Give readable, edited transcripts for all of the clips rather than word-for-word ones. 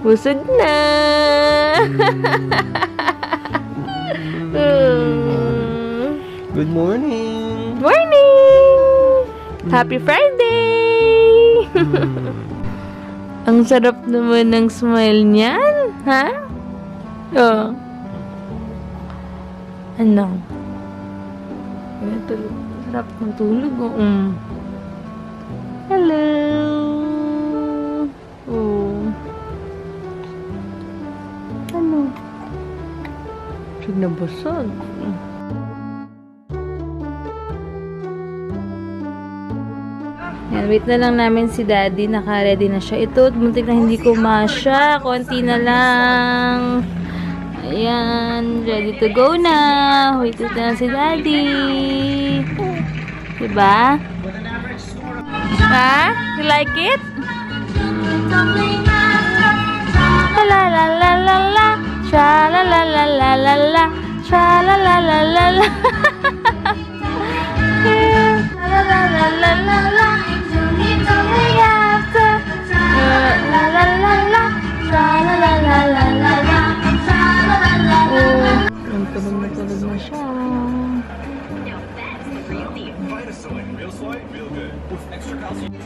Busog na. Good morning. Morning! Happy Friday! Ang sarap naman ng smile niyan, ha? Oh. Ano? Sarap ng tulog, oh. Hello! Oh. Ano? Busog na busog. Yan, wait na lang namin si Daddy. Naka-ready na siya. Ito, muntik na hindi ko masya. Konti na lang. Ayan, ready to go na. Wait na lang si Daddy. Diba? Ha? You like it? La la la la la. Cha la la la la la la. Cha la la la la la. La la la la la la. Tulog na siya.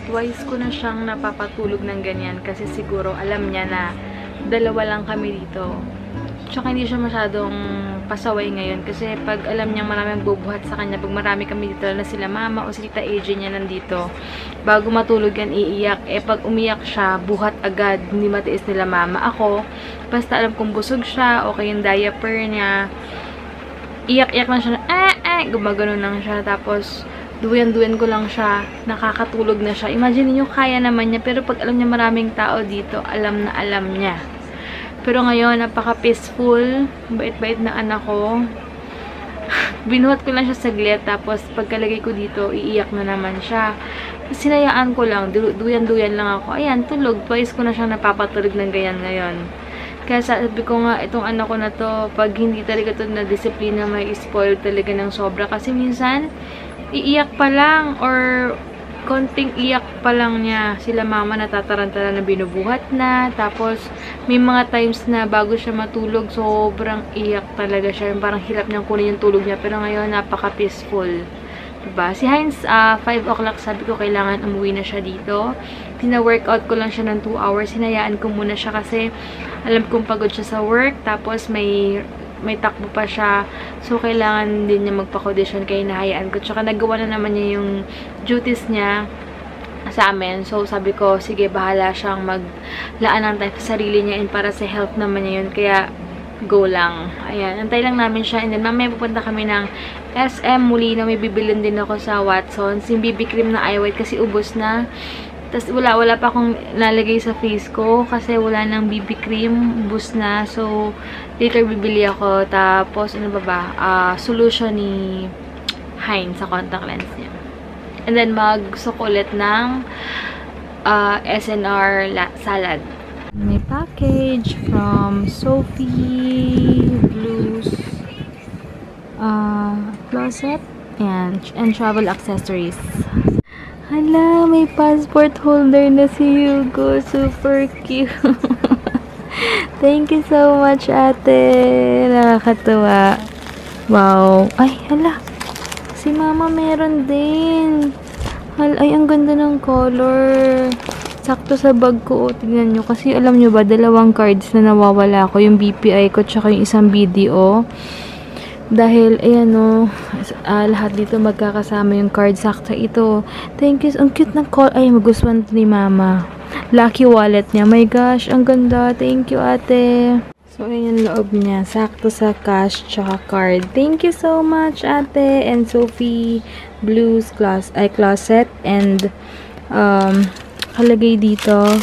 Twice ko na siyang napapatulog ng ganyan kasi siguro alam niya na dalawa lang kami dito. Tsaka hindi siya masyadong pasaway ngayon kasi pag alam niya maraming bubuhat sa kanya, pag marami kami dito na sila mama o si Tita AJ niya nandito, bago matulog yan iiyak. Pag umiyak siya, buhat agad, hindi matiis nila mama. Ako, basta alam kong busog siya, okay yung diaper niya, iyak-iyak lang siya, gumagano lang siya, tapos duyan-duyan ko lang siya, nakakatulog na siya. Imagine niyo kaya naman niya, pero pag alam niya maraming tao dito, alam na alam niya. Pero ngayon, napaka-peaceful, bait-bait na anak ko. Binuhat ko lang siya saglit, tapos pagkalagay ko dito, iiyak na naman siya. Sinayaan ko lang, duyan-duyan lang ako. Ayan, tulog. Twice ko na siya napapatulog ng ganyan ngayon. Kaya sabi ko nga, itong anak ko na to, pag hindi talaga ito na disiplina, may spoil talaga ng sobra. Kasi minsan, iiyak pa lang, or konting iyak pa lang niya, sila mama natatarantala na binubuhat na. Tapos, may mga times na bago siya matulog, sobrang iyak talaga siya. Parang hirap niyang kunin yung tulog niya. Pero ngayon, napaka-peaceful. Diba? Si Heinz, 5 o'clock, sabi ko, kailangan umuwi na siya dito. Tina-workout ko lang siya ng 2 hours. Hinayaan ko muna siya kasi alam kong pagod siya sa work. Tapos, may takbo pa siya. So, kailangan din niya magpa-condition kaya hinahayaan ko. Tsaka, nagawa na naman niya yung duties niya sa amin. So, sabi ko, sige, bahala siyang maglaan ng time sa sarili niya and para sa health naman niya yun. Kaya, go lang. Ayan, antay lang namin siya. And then, mamaya pupunta kami ng SM muli na may bibilin din ako sa Watsons. Yung BB cream na eye white kasi ubos na. Tapos, wala pa akong nalagay sa face ko kasi wala nang BB cream. Ubos na. So, later bibili ako. Tapos, ano ba? Solution ni Heinz sa contact lens niya. And then, mag-gusto ko ulit ng SNR salad. May package from Sophie Blues closet and travel accessories. Hala, may passport holder na si Hugo. Super cute. Thank you so much, ate. Nakakatuwa. Wow. Ay, hala. Si mama meron din. Ay, ang ganda ng color. Sakto sa bag ko. Tignan nyo. Kasi alam nyo ba, 2 cards na nawawala ko. Yung BPI ko, tsaka yung isang video. Dahil, ayan o, lahat dito magkakasama yung card. Sakto ito. Thank you. Ang cute ng call. Ay, magustuhan ito ni mama. Lucky wallet niya. My gosh, ang ganda. Thank you, ate. So, ayan yung loob niya. Sakto sa cash tsaka card. Thank you so much, ate. And Sophie Blues closet. And, kalagay dito.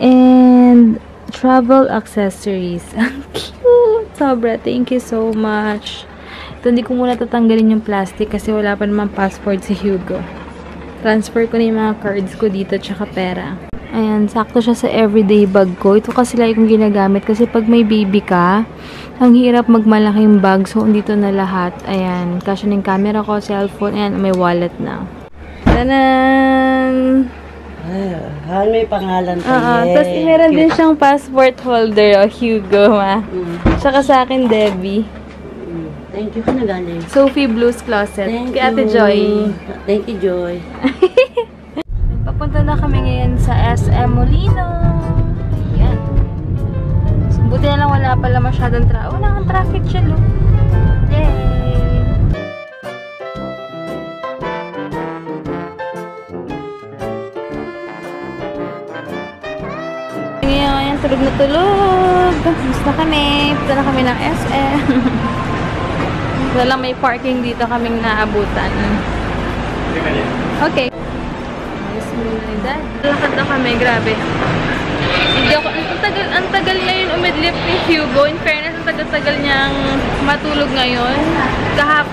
And, travel accessories. Ang cute. Sobra. Thank you so much. Ito, hindi ko muna tatanggalin yung plastic kasi wala pa naman passport si Hugo. Transfer ko na yung mga cards ko dito tsaka pera. Ayan, sakto siya sa everyday bag ko. Ito kasi lagi kong ginagamit kasi pag may baby ka, ang hirap magmalaking bag. So, dito na lahat. Ayan, kasya ng camera ko, cellphone, ayan, may wallet na. Tanan! Ay, may pangalan pa Tapos meron din siyang passport holder, Hugo, ma. Tsaka sa akin, Debbie. Thank you ka na galing. Sophie Blues Closet. Thank Kay Ate you. Joy. Thank you, Joy. Papunta na kami ngayon sa SM Molino. Ayan. So, buti na lang wala pala masyadong wala kang traffic siya, lo. Yay! Ngayon, tulog na tulog. Gusto na kami. Punta na kami ng SM. Wala may parking dito kaming naabutan. Okay. Lakad na kami, grabe. Hindi ako, ang tagal ngayon umidlip ni Hugo. In fairness, ang tagal-tagal niyang matulog ngayon.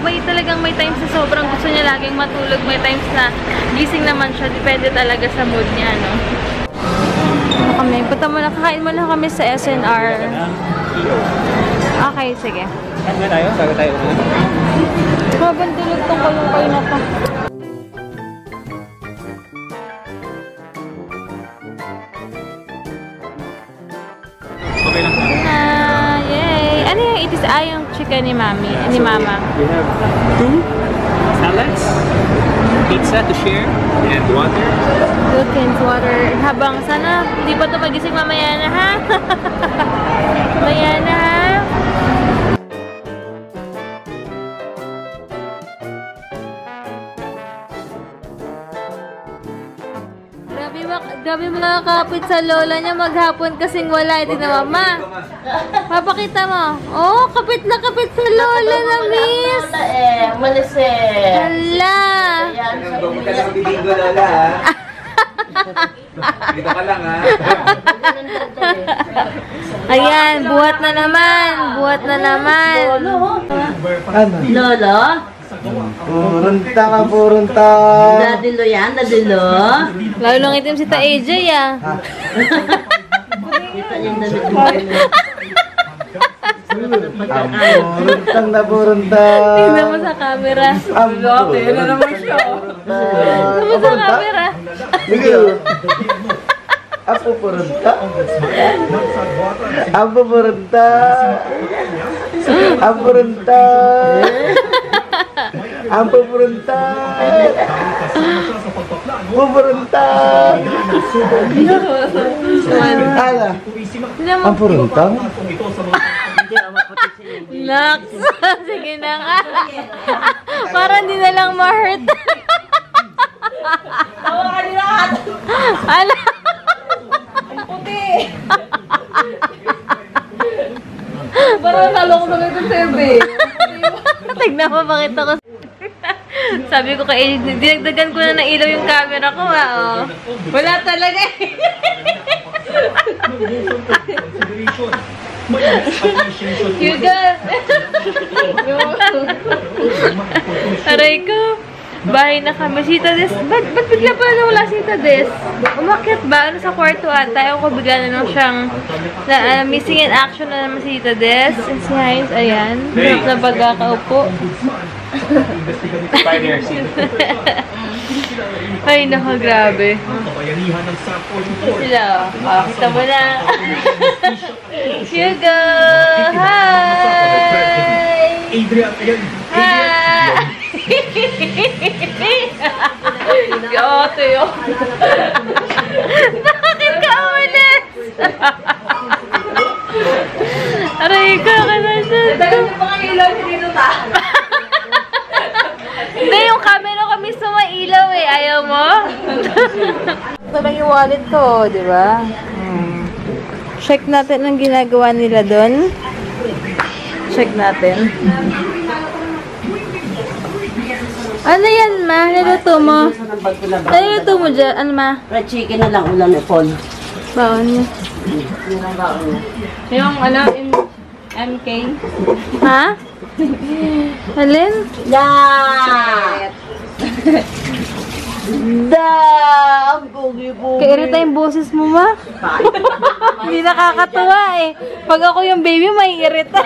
May times na sobrang gusto niya laging matulog. May times na gising naman siya. Depende talaga sa mood niya, no? Punta muna, kakain muna kami sa SNR. Okay, sige. Kain na tayo? Bago tayo ulit. Habang tulog tong kayo na pa. Okay lang sa Yay! Ano yung itis? Yung chicken ni Mami, ni Mama. We have 2 salads, pizza to share, and water. 2 cans water. Habang sana, hindi pa ito magising mamaya na, ha? Mamaya na, ha? Grabe mga kapit sa lola niya maghapon kasing wala. Ito na mama. Papakita mo. Oh, kapit na kapit sa lola na miss. Umalis Hala. Huwag ka lang bibinggo, Lola, ha? Dito ka lang, ha? Ayan, buhat na naman. Buhat na naman. Ano? Lolo? Purunta ka, purunta. Dadilo yan, dadilo. Lalo lang itim si Ta AJ, ah. Kita niya yung dadilo. Puruntang na purunta. Tingnan mo sa camera. Tingnan na naman siya. Tingnan mo sa camera. Miguel. Apo purunta. Apo purunta. Apo purunta. Ang pupurunta. Pupurunta. Ala. Ang purunta? Nax. Sige na nga. Parang di na lang ma-hurt. Tawa ka nila. Ala. Ang puti. Parang naloko na ito, Sebe. Tignan mo, pakita ko. Sabi ko kay dinagdagan ko na ng ilaw yung camera ko, oh. Wala talaga eh. Hugo. Aray ko. Bahay na kami. Si Tades. Ba't bigla pa nawala si Tades? Umakyat ba? Ano sa kwarto ata? Ewan ko bigla na nung siyang missing in action na naman si Tades. Si Hines, ayan. Sarap na pagkakaupo. Ay, nako, grabe. Sila. Kita mo na. Hugo! Hi! Hi! Ate yun. Bakit ka ulit? Aray ka na siya. Dagan niyo pa kayo ilaw dito ta. Hindi, yung camera kami sumailaw eh. Ayaw mo? Ito lang yung wallet ko, di ba? Check natin ang ginagawa nila doon. Check natin. Ano yan, ma? Niluto mo? Ano niluto mo dyan? Ano, ma? Fried chicken na lang, ulam ni Paul. Baon niya. Yung ano, MK? Ha? Alin? Yeah! Ang bugi-bugi. Kairita yung boses mo, ma? Hindi nakakatuwa eh. Pag ako yung baby, may irita.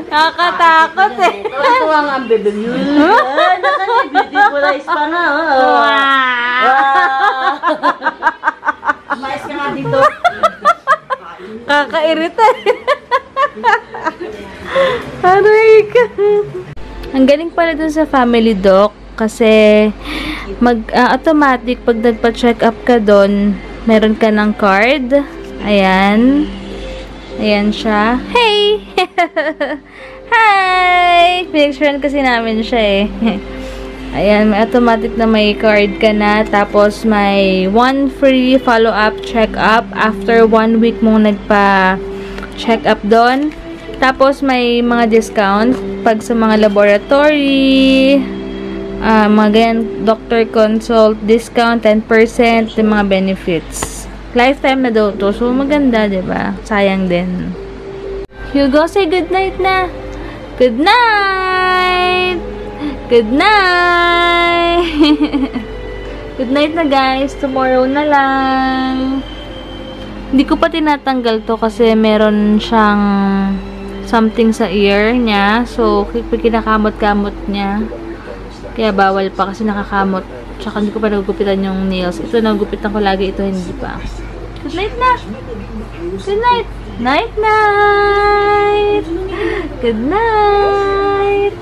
Nakakatakot eh. Tuwa nga baby. Naka-beautiful pa na. Mais ka nga dito. Kakairita. Aray ka. Ang galing pala dun sa family doc kasi automatic pag nagpa-check up ka dun, meron ka ng card. Ayan. Ayan siya. Hey! Hi! Pinag-share kasi namin siya eh. Ayan, may automatic na may card ka na. Tapos, may 1 free follow-up check-up after 1 week mong nagpa-check-up doon. Tapos, may mga discount pag sa mga laboratory, mga ganyan, doctor consult, discount, 10%, yung mga benefits. Lifetime na daw to. So, maganda, diba? Sayang din. Hugo, say good night na. Good night! Good night! Good night na, guys. Tomorrow na lang. Hindi ko pa tinatanggal to kasi meron siyang something sa ear niya. So, kinakamot-kamot niya. Kaya bawal pa kasi nakakamot. Tsaka hindi ko pa nagugupitan yung nails. Ito nagugupitan ko lagi. Ito hindi pa. Good night na! Good night! Night night! Good night!